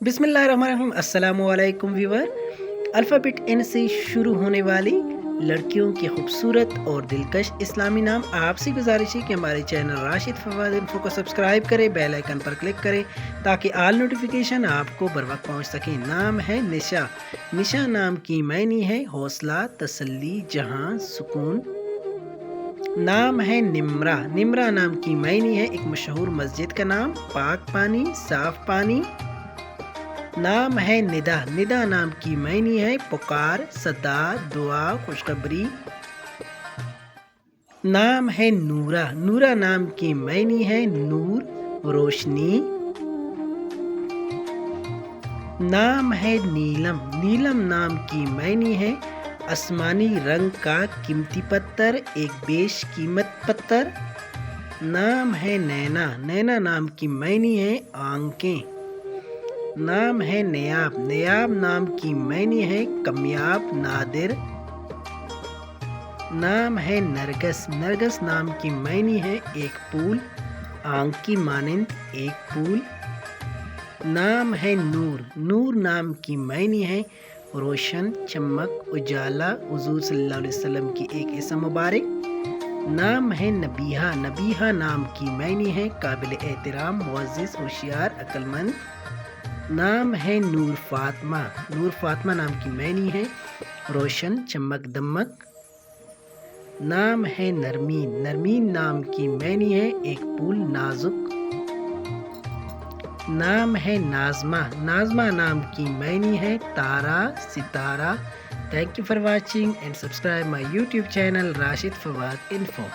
बिस्मिल्लाहिर्रहमानिर्रहीम। अस्सलाम वालेकुम व्यूअर। अल्फ़ाबेट एन से शुरू होने वाली लड़कियों के खूबसूरत और दिलकश इस्लामी नाम। आपसे गुजारिश है कि हमारे चैनल राशिद फवाद इन्फो को सब्सक्राइब करें, बेल आइकन पर क्लिक करें ताकि ऑल नोटिफिकेशन आपको बर वक्त पहुँच सके। नाम है निशा। निशा नाम की मायने है हौसला, तसल्ली, जहां, सुकून। नाम है निम्रा। निम्रा नाम की मायने है एक मशहूर मस्जिद का नाम, पाक पानी, साफ पानी। नाम है निदा। निदा नाम की मायने है पुकार, सदा, दुआ, खुशखबरी। नाम है नूरा। नूरा नाम की मायने है नूर, रोशनी। नाम है नीलम। नीलम नाम की मायने है आसमानी रंग का कीमती पत्थर, एक बेशकीमत पत्थर। नाम है नैना। नैना नाम की मायने है आंखें। नाम है नयाब। नयाब नाम की मायने है कामयाब, नादिर। नाम है नरगस। नरगस नाम की मायने है एक फूल, आंख की मानिंद एक फूल। नाम है नूर। नूर नाम की मायने है रोशन, चमक, उजाला, हुजूर सल्लल्लाहु अलैहि वसल्लम की एक इसम मुबारक। नाम है नबीहा। नबीहा नाम की मायने है काबिल एहतराम, मुअज़्ज़िज़, होशियार, अक्लमंद। नाम है नूर फातिमा। नूर फातिमा नाम की मायने है रोशन, चमक, दमक। नाम है नरमीन। नरमीन नाम की मायने है एक फूल, नाजुक। नाम है नाज़मा। नाज़मा नाम की मायने है तारा, सितारा। Thank you for watching and subscribe my YouTube channel Rashid Fawad info.